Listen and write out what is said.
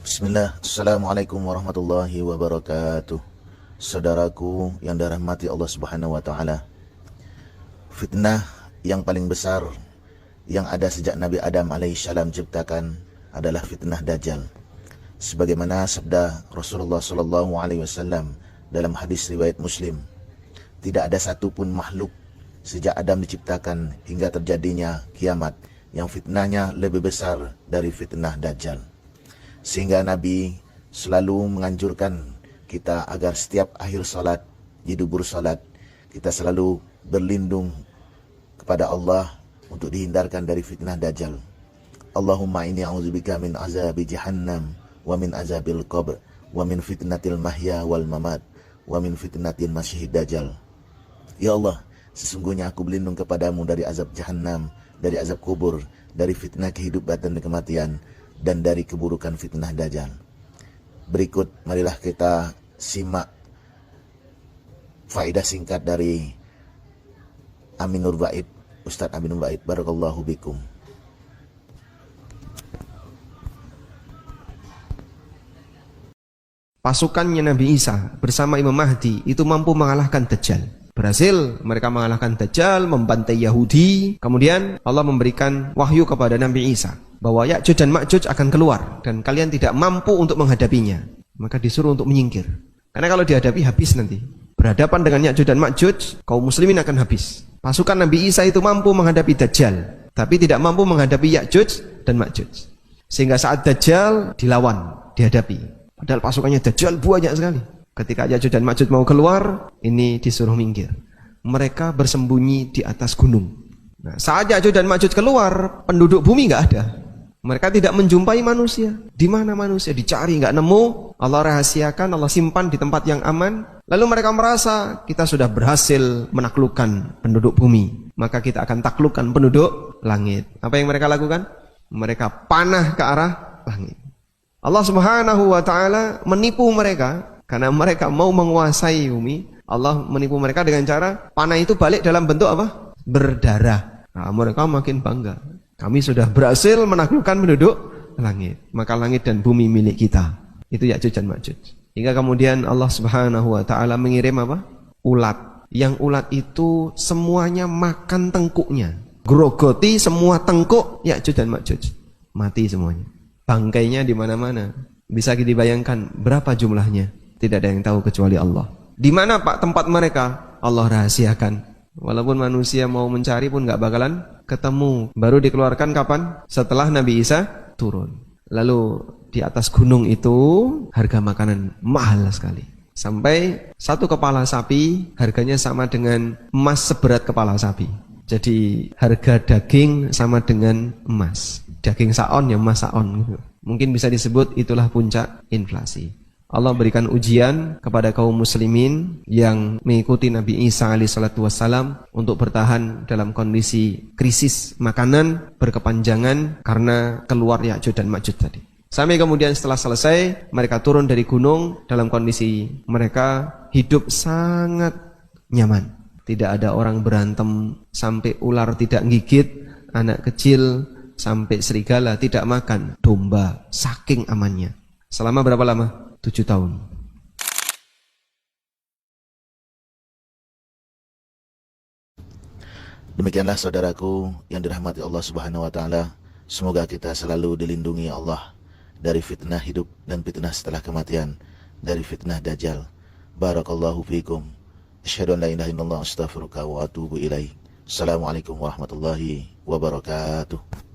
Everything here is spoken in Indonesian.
Bismillah, Assalamualaikum warahmatullahi wabarakatuh. Saudaraku yang dirahmati Allah Subhanahu wa Ta'ala, fitnah yang paling besar yang ada sejak Nabi Adam alaihissalam ciptakan adalah fitnah Dajjal. Sebagaimana sabda Rasulullah sallallahu alaihi wasallam dalam hadis riwayat Muslim, tidak ada satupun makhluk sejak Adam diciptakan hingga terjadinya kiamat yang fitnahnya lebih besar dari fitnah Dajjal. Sehingga Nabi selalu menganjurkan kita agar setiap akhir salat, di dubur salat, kita selalu berlindung kepada Allah untuk dihindarkan dari fitnah Dajjal. Allahumma inni a'udzubika min azabi jahannam wa min azabil qabr wa min fitnatil mahya wal mamat wa min fitnatil masyihid Dajjal. Ya Allah, sesungguhnya aku berlindung kepadamu dari azab jahannam, dari azab kubur, dari fitnah kehidupan dan kematian, dan dari keburukan fitnah Dajjal. Berikut marilah kita simak faedah singkat dari Aminur Baid, Ustadz Aminur Baid. Barakallahu bikum. Pasukannya Nabi Isa bersama Imam Mahdi itu mampu mengalahkan Dajjal. Berhasil mereka mengalahkan Dajjal, membantai Yahudi. Kemudian Allah memberikan wahyu kepada Nabi Isa bahwa Ya'juj dan Ma'juj akan keluar dan kalian tidak mampu untuk menghadapinya. Maka disuruh untuk menyingkir. Karena kalau dihadapi habis nanti. Berhadapan dengan Ya'juj dan Ma'juj, kaum muslimin akan habis. Pasukan Nabi Isa itu mampu menghadapi Dajjal, tapi tidak mampu menghadapi Ya'juj dan Ma'juj. Sehingga saat Dajjal dilawan, dihadapi. Padahal pasukannya Dajjal banyak sekali. Ketika Ya'juj dan Ma'juj mau keluar, ini disuruh minggir. Mereka bersembunyi di atas gunung. Nah, saat Ya'juj dan Ma'juj keluar, penduduk bumi nggak ada. Mereka tidak menjumpai manusia. Di mana manusia? Dicari, nggak nemu. Allah rahasiakan, Allah simpan di tempat yang aman. Lalu mereka merasa kita sudah berhasil menaklukkan penduduk bumi. Maka kita akan taklukkan penduduk langit. Apa yang mereka lakukan? Mereka panah ke arah langit. Allah Subhanahu wa Ta'ala menipu mereka karena mereka mau menguasai bumi. Allah menipu mereka dengan cara panah itu balik dalam bentuk apa? Berdarah. Nah, mereka makin bangga. Kami sudah berhasil menaklukkan penduduk langit. Maka langit dan bumi milik kita. Itu Ya'juj dan Ma'juj. Hingga kemudian Allah Subhanahu wa Ta'ala mengirim apa? Ulat. Yang ulat itu semuanya makan tengkuknya. Grogoti semua tengkuk Ya'juj dan Ma'juj. Mati semuanya. Bangkainya di mana-mana. Bisa dibayangkan berapa jumlahnya? Tidak ada yang tahu kecuali Allah. Di mana Pak tempat mereka? Allah rahasiakan. Walaupun manusia mau mencari pun nggak bakalan ketemu. Baru dikeluarkan kapan? Setelah Nabi Isa turun. Lalu di atas gunung itu harga makanan mahal sekali. Sampai satu kepala sapi harganya sama dengan emas seberat kepala sapi. Jadi harga daging sama dengan emas. Daging saon ya emas saon gitu. Mungkin bisa disebut itulah puncak inflasi. Allah berikan ujian kepada kaum muslimin yang mengikuti Nabi Isa alaihissalatu wassalam untuk bertahan dalam kondisi krisis makanan berkepanjangan karena keluar Ya'juj dan Ma'juj tadi. Sampai kemudian setelah selesai mereka turun dari gunung dalam kondisi mereka hidup sangat nyaman. Tidak ada orang berantem, sampai ular tidak gigit, anak kecil sampai serigala tidak makan domba, saking amannya. Selama berapa lama? 7 tahun. Demikianlah saudaraku yang dirahmati Allah Subhanahu wa Ta'ala. Semoga kita selalu dilindungi Allah dari fitnah hidup dan fitnah setelah kematian, dari fitnah Dajjal. Barakallahu fikum. Asyhadu an la ilaha illallah, astaghfiruka wa atubu ilaih. Assalamualaikum warahmatullahi wabarakatuh.